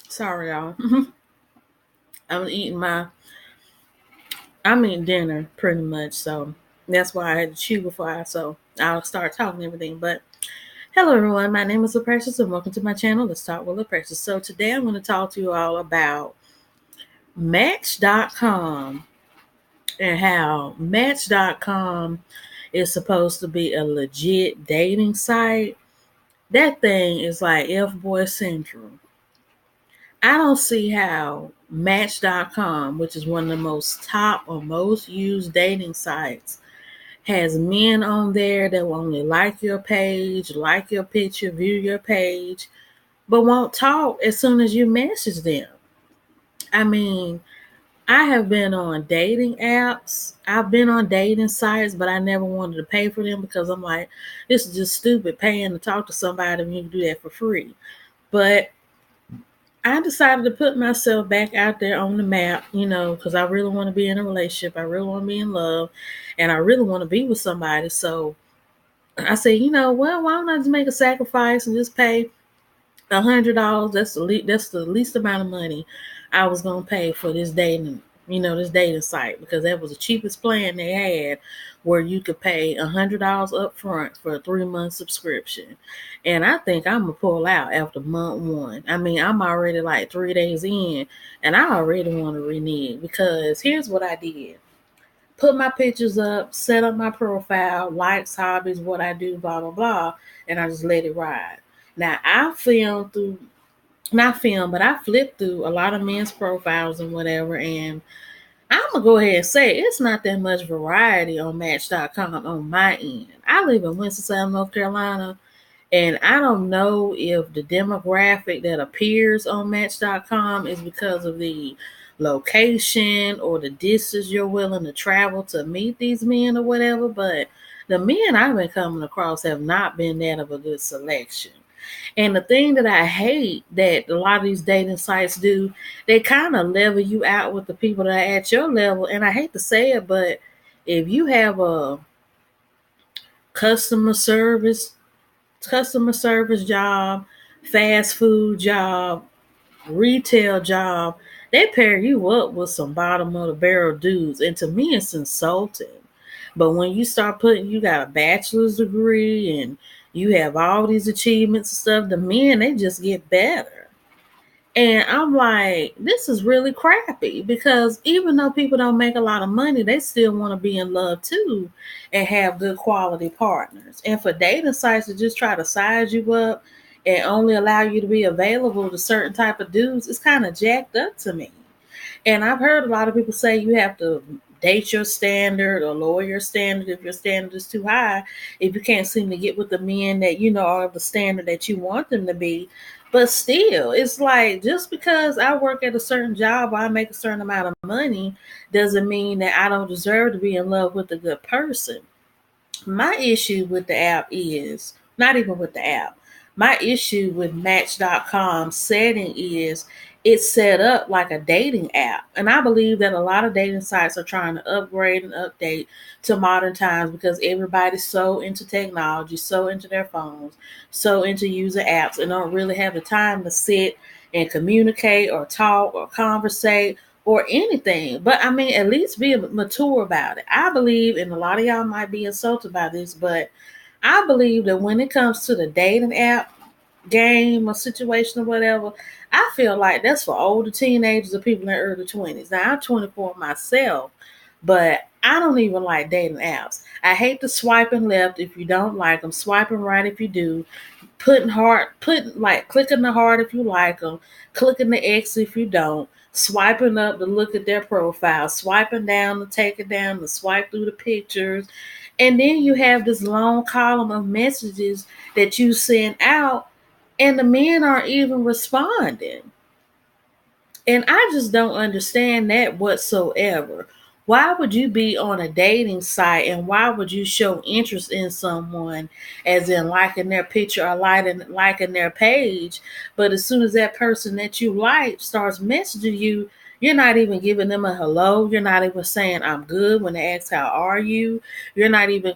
Sorry, y'all. I'm eating dinner pretty much, so that's why I had to chew so I'll start talking and everything. But hello, everyone. My name is La Precious, and welcome to my channel. Let's talk with La Precious. So today I'm going to talk to you all about Match.com and how Match.com is supposed to be a legit dating site. That thing is like F boy syndrome. I don't see how Match.com, which is one of the most top or most used dating sites, has men on there that will only like your page, like your picture, view your page, but won't talk as soon as you message them. I mean, I have been on dating apps. I've been on dating sites, but I never wanted to pay for them because I'm like, this is just stupid paying to talk to somebody when you can do that for free. But I decided to put myself back out there on the map, because I really want to be in a relationship. I really want to be in love, and I really want to be with somebody. So I said, well, why don't I just make a sacrifice and just pay $100? That's the least amount of money I was gonna pay for this dating site, because that was the cheapest plan they had, where you could pay $100 up front for a 3-month subscription. And I think I'm gonna pull out after month one. I mean, I'm already like 3 days in, and I already want to renege, because here's what I did. Put my pictures up, set up my profile, likes, hobbies, what I do, blah, blah, blah, and I just let it ride. Now, not film, but I flipped through a lot of men's profiles and whatever, and I'm going to go ahead and say it's not that much variety on Match.com on my end. I live in Winston-Salem, North Carolina, and I don't know if the demographic that appears on Match.com is because of the location or the distance you're willing to travel to meet these men or whatever, but the men I've been coming across have not been that of a good selection. And the thing that I hate that a lot of these dating sites do, they kind of level you out with the people that are at your level. And I hate to say it, but if you have a customer service job, fast food job, retail job, they pair you up with some bottom of the barrel dudes. And to me, it's insulting. But when you start putting, you got a bachelor's degree and you have all these achievements and stuff, the men, they just get better. And I'm like, this is really crappy, because even though people don't make a lot of money, they still want to be in love too and have good quality partners. And for dating sites to just try to size you up and only allow you to be available to certain type of dudes, it's kind of jacked up to me. And I've heard a lot of people say you have to date your standard or lower your standard if your standard is too high, if you can't seem to get with the men that are the standard that you want them to be. But still, it's like, just because I work at a certain job or I make a certain amount of money doesn't mean that I don't deserve to be in love with a good person. My issue with the app is not even with the app. My issue with Match.com setting is it's set up like a dating app. And I believe that a lot of dating sites are trying to upgrade and update to modern times, because everybody's so into technology, so into their phones, so into user apps, and don't really have the time to sit and communicate or talk or conversate or anything. But I mean, at least be mature about it. I believe, and a lot of y'all might be insulted by this, but I believe that when it comes to the dating app game or situation or whatever, I feel like that's for older teenagers or people in their early 20s. Now, I'm 24 myself, but I don't even like dating apps. I hate the swiping left if you don't like them, swiping right if you do, clicking the heart if you like them, clicking the X if you don't, swiping up to look at their profile, swiping down to take it down, to swipe through the pictures. And then you have this long column of messages that you send out, and the men aren't even responding. And I just don't understand that whatsoever. Why would you be on a dating site, and why would you show interest in someone, as in liking their picture or liking their page? But as soon as that person that you like starts messaging you, You're not even giving them a hello. You're not even saying I'm good when they ask how are you. You're not even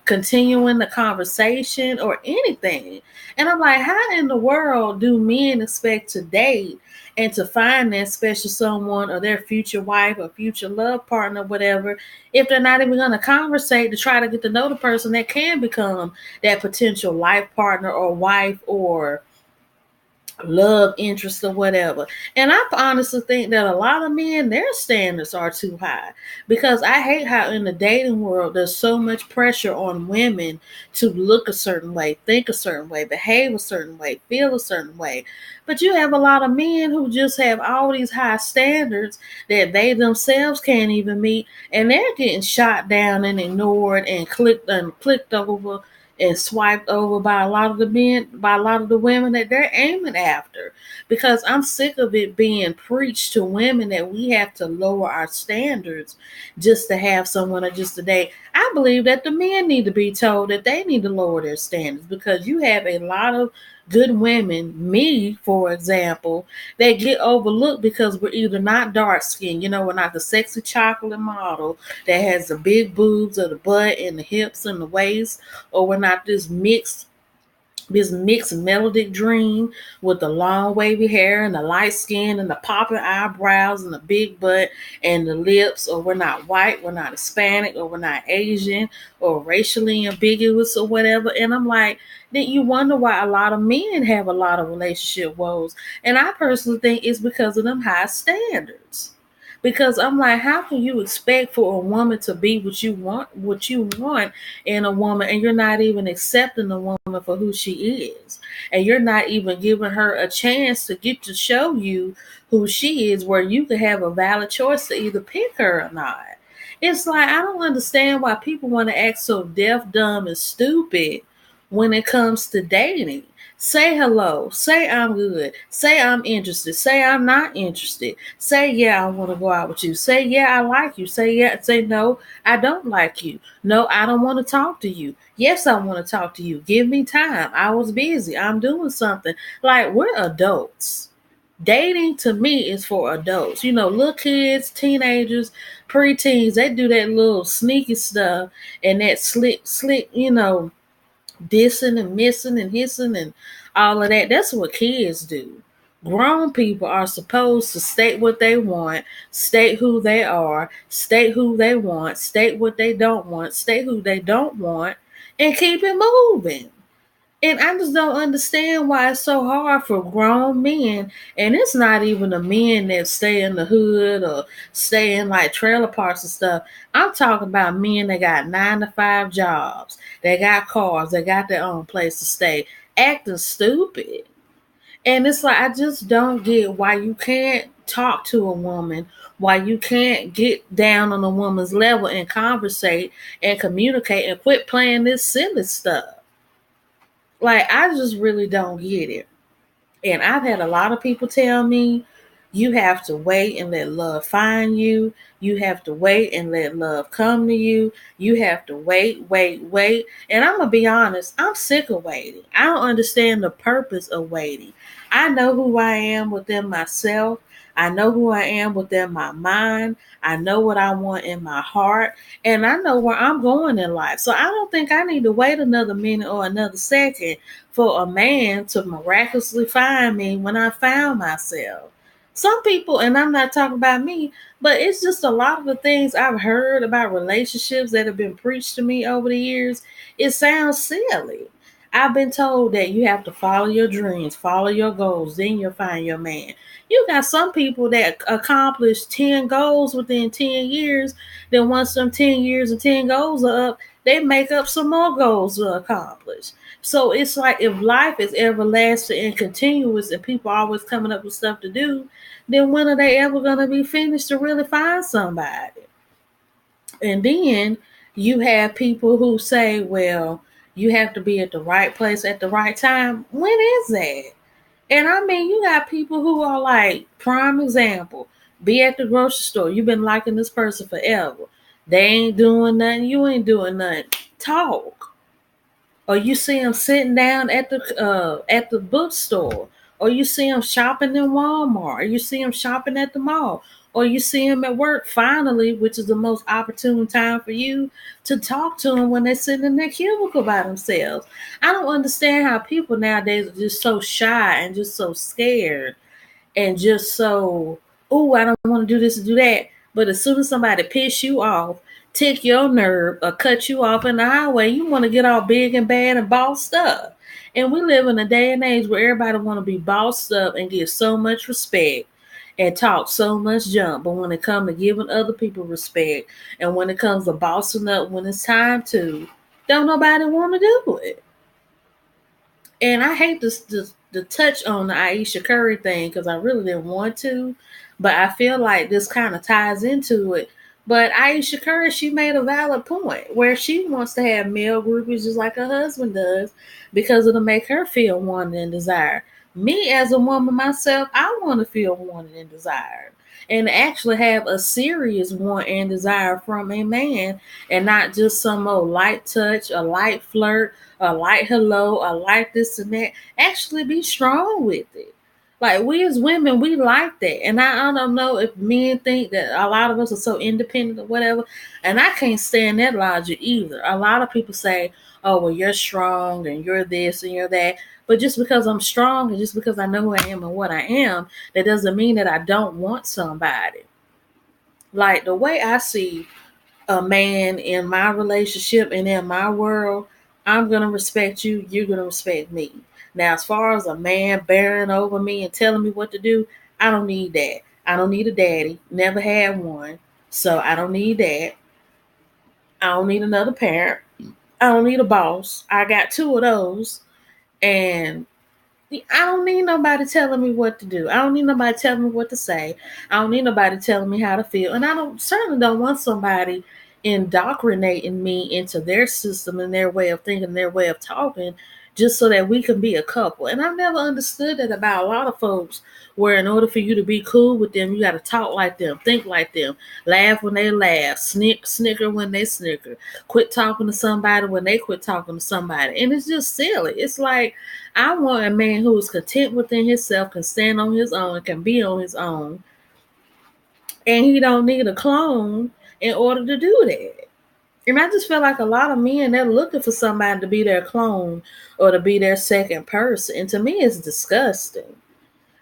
continuing the conversation or anything. And I'm like, how in the world do men expect to date and to find that special someone or their future wife or future love partner, whatever, if they're not even going to conversate to try to get to know the person that can become that potential life partner or wife or love interest or whatever. And I honestly think that a lot of men, their standards are too high, because I hate how in the dating world there's so much pressure on women to look a certain way, think a certain way, behave a certain way, feel a certain way. But you have a lot of men who just have all these high standards that they themselves can't even meet, and they're getting shot down and ignored and clicked over and swiped over by a lot of the men, by a lot of the women that they're aiming after. Because I'm sick of it being preached to women that we have to lower our standards just to have someone or just to date. I believe that the men need to be told that they need to lower their standards, because you have a lot of good women, me for example, that get overlooked because we're either not dark skinned, we're not the sexy chocolate model that has the big boobs or the butt and the hips and the waist, or we're not this mixed melodic dream with the long wavy hair and the light skin and the popping eyebrows and the big butt and the lips, or we're not white, we're not Hispanic, or we're not Asian or racially ambiguous or whatever. And I'm like, then you wonder why a lot of men have a lot of relationship woes. And I personally think it's because of them high standards. Because I'm like, how can you expect for a woman to be what you want in a woman, and you're not even accepting the woman for who she is, and you're not even giving her a chance to get to show you who she is, where you could have a valid choice to either pick her or not. It's like, I don't understand why people want to act so deaf, dumb, and stupid when it comes to dating. Say hello. Say I'm good. Say I'm interested. Say I'm not interested. Say yeah, I want to go out with you. Say yeah, I like you. Say yeah. Say no, I don't like you. No, I don't want to talk to you. Yes, I want to talk to you. Give me time. I was busy. I'm doing something. Like, we're adults. Dating to me is for adults. Little kids, teenagers, preteens, they do that little sneaky stuff and that slick, dissing and missing and hissing and all of that. That's what kids do. Grown people are supposed to state what they want, state who they are, state who they want, state what they don't want, state who they don't want, and keep it moving. And I just don't understand why it's so hard for grown men. And it's not even the men that stay in the hood or stay in like trailer parks and stuff. I'm talking about men that got 9 to 5 jobs. They got cars. They got their own place to stay. Acting stupid. And it's like, I just don't get why you can't talk to a woman, why you can't get down on a woman's level and conversate and communicate and quit playing this silly stuff. Like, I just really don't get it. And I've had a lot of people tell me, you have to wait and let love find you. You have to wait and let love come to you. You have to wait, wait, wait. And I'm going to be honest, I'm sick of waiting. I don't understand the purpose of waiting. I know who I am within myself. I know who I am within my mind. I know what I want in my heart. And I know where I'm going in life. So I don't think I need to wait another minute or another second for a man to miraculously find me when I found myself. Some people, and I'm not talking about me, but it's just a lot of the things I've heard about relationships that have been preached to me over the years. It sounds silly. I've been told that you have to follow your dreams, follow your goals, then you'll find your man. You got some people that accomplish 10 goals within 10 years. Then once them 10 years and 10 goals are up, they make up some more goals to accomplish. So it's like, if life is everlasting and continuous and people are always coming up with stuff to do, then when are they ever going to be finished to really find somebody? And then you have people who say, well, you have to be at the right place at the right time. When is that? And I mean, you got people who are like, prime example, be at the grocery store. You've been liking this person forever. They ain't doing nothing. You ain't doing nothing. Talk. Or you see them sitting down at the bookstore or you see them shopping in Walmart, or you see them shopping at the mall, or you see them at work finally, which is the most opportune time for you to talk to them when they're sitting in their cubicle by themselves. I don't understand how people nowadays are just so shy and just so scared and just so, oh, I don't want to do this and do that. But as soon as somebody piss you off, tick your nerve, or cut you off in the highway, you want to get all big and bad and bossed up. And we live in a day and age where everybody want to be bossed up and give so much respect and talk so much junk. But when it comes to giving other people respect and when it comes to bossing up when it's time to, don't nobody want to do it. And I hate to touch on the Aisha Curry thing because I really didn't want to, but I feel like this kind of ties into it. But Aisha Curry, she made a valid point where she wants to have male groupies just like her husband does because it'll make her feel wanted and desired. Me as a woman myself, I want to feel wanted and desired. And actually have a serious want and desire from a man and not just some old light touch, a light flirt, a light hello, a light this and that. Actually be strong with it. Like we as women, we like that. And I don't know if men think that a lot of us are so independent or whatever. And I can't stand that logic either. A lot of people say, oh, well, you're strong and you're this and you're that. But just because I'm strong and just because I know who I am and what I am, that doesn't mean that I don't want somebody. Like the way I see a man in my relationship and in my world, I'm going to respect you, you're going to respect me. Now, as far as a man bearing over me and telling me what to do, I don't need that. I don't need a daddy, never had one. So I don't need that. I don't need another parent. I don't need a boss. I got two of those. And I don't need nobody telling me what to do. I don't need nobody telling me what to say. I don't need nobody telling me how to feel. And I don't certainly don't want somebody indoctrinating me into their system and their way of thinking, their way of talking, just so that we can be a couple. And I've never understood that about a lot of folks, where in order for you to be cool with them, you got to talk like them, think like them, laugh when they laugh, snicker when they snicker, quit talking to somebody when they quit talking to somebody. And it's just silly. It's like, I want a man who is content within himself, can stand on his own, and can be on his own, and he don't need a clone in order to do that. And I just feel like a lot of men, they're looking for somebody to be their clone or to be their second person. And to me, it's disgusting.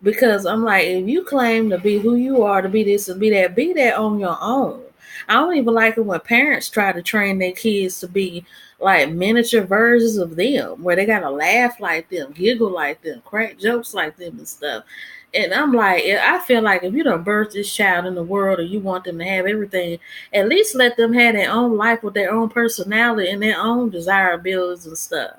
Because I'm like, if you claim to be who you are, to be this and be that on your own. I don't even like it when parents try to train their kids to be like miniature versions of them, where they gotta laugh like them, giggle like them, crack jokes like them and stuff. And I'm like, I feel like if you don't birth this child in the world or you want them to have everything, at least let them have their own life with their own personality and their own desirabilities and stuff.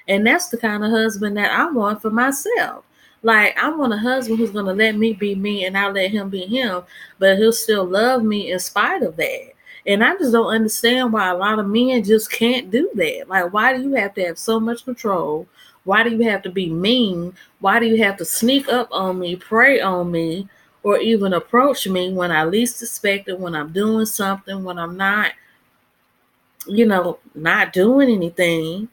And that's the kind of husband that I want for myself. Like, I want a husband who's going to let me be me and I'll let him be him, but he'll still love me in spite of that. And I just don't understand why a lot of men just can't do that. Like, why do you have to have so much control? Why do you have to be mean? Why do you have to sneak up on me, prey on me, or even approach me when I least expect it, when I'm doing something, when I'm not, not doing anything?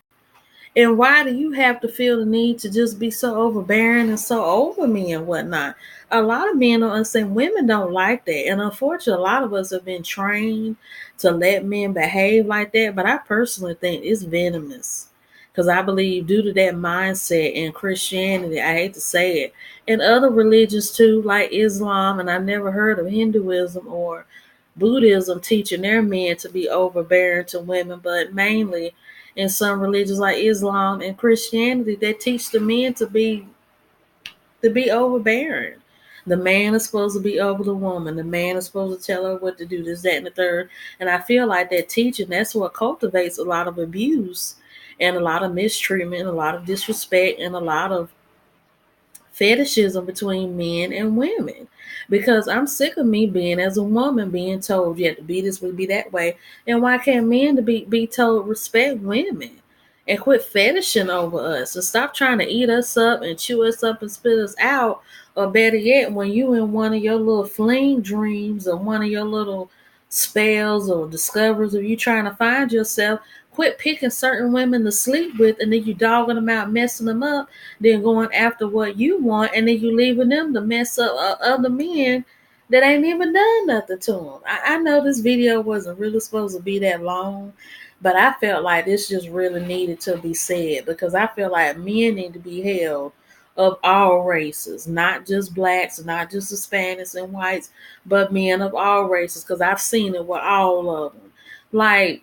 And why do you have to feel the need to just be so overbearing and so over me and whatnot? A lot of men don't understand. Women don't like that. And unfortunately, a lot of us have been trained to let men behave like that. But I personally think it's venomous. Because I believe due to that mindset in Christianity, I hate to say it, and other religions too, like Islam, and I've never heard of Hinduism or Buddhism teaching their men to be overbearing to women, but mainly in some religions like Islam and Christianity, they teach the men to be overbearing. The man is supposed to be over the woman. The man is supposed to tell her what to do, this, that, and the third. And I feel like that teaching, that's what cultivates a lot of abuse and a lot of mistreatment, a lot of disrespect, and a lot of fetishism between men and women, because I'm sick of me being as a woman being told you have to be this way, be that way. And why can't men to be told respect women and quit fetishing over us and stop trying to eat us up and chew us up and spit us out? Or better yet, when you in one of your little fling dreams or one of your little spells or discoveries, or you trying to find yourself, quit picking certain women to sleep with, and then you dogging them out, messing them up, then going after what you want, and then you leaving them to mess up other men that ain't even done nothing to them. I know this video wasn't really supposed to be that long, but I felt like this just really needed to be said, because I feel like men need to be held of all races, not just blacks, not just Hispanics and whites, but men of all races, because I've seen it with all of them. Like,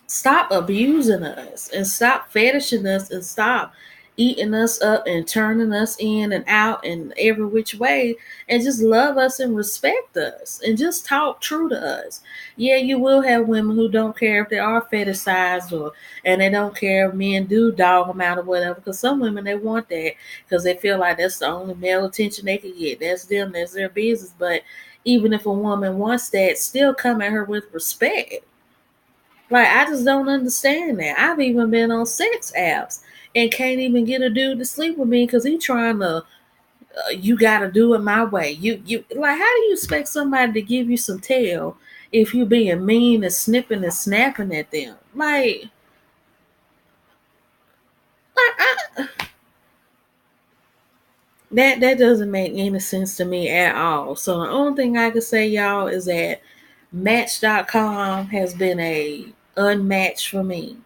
stop abusing us and stop fetishing us and stop eating us up and turning us in and out in every which way, and just love us and respect us and just talk true to us. Yeah, you will have women who don't care if they are fetishized, or and they don't care if men do dog them out or whatever, because some women, they want that because they feel like that's the only male attention they can get. That's them, that's their business. But even if a woman wants that, still come at her with respect. Like, I just don't understand that. I've even been on sex apps and can't even get a dude to sleep with me because he trying to. You got to do it my way. You like, how do you expect somebody to give you some tail if you being mean and snipping and snapping at them? I, that doesn't make any sense to me at all. So the only thing I can say, y'all, is that Match.com has been a unmatched for me,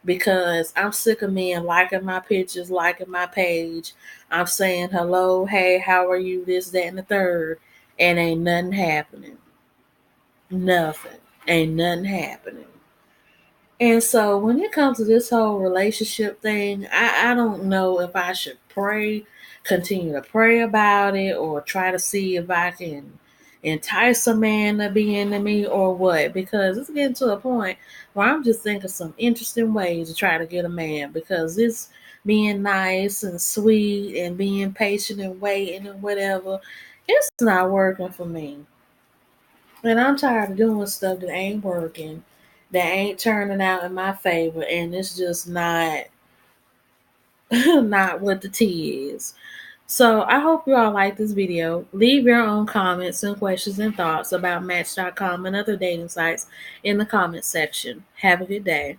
because I'm sick of men liking my pictures, liking my page. I'm saying hello, hey, how are you, this, that, and the third, and ain't nothing happening. Nothing. Ain't nothing happening. And so when it comes to this whole relationship thing, I don't know if I should continue to pray about it, or try to see if I can entice a man to be into me or what. Because it's getting to a point where I'm just thinking some interesting ways to try to get a man, because this being nice and sweet and being patient and waiting and whatever, it's not working for me. And I'm tired of doing stuff that ain't working, that ain't turning out in my favor, and it's just not not what the tea is. So I hope you all like this video. Leave your own comments and questions and thoughts about Match.com and other dating sites in the comments section. Have a good day.